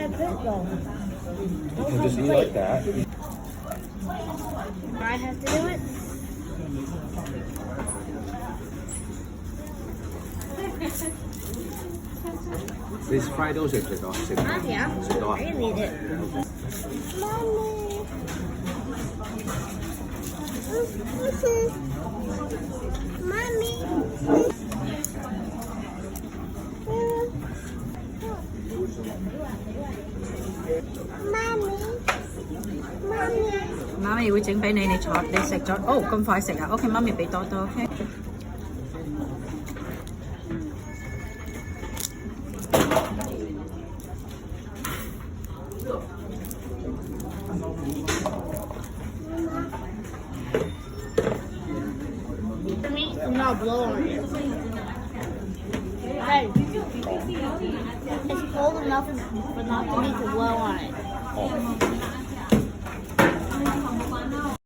I put it though? You can just eat like that. I have to do it?你 fry 都食唔食到？食到。啊，呀，食到啊 I can eat it. Mommy. 媽咪會整俾你，你坐，你食咗，哦咁快食啊？OK， 媽咪俾多多 ，OK。The meat will not blow on it. Hey, it's cold enough for not the meat to blow on it.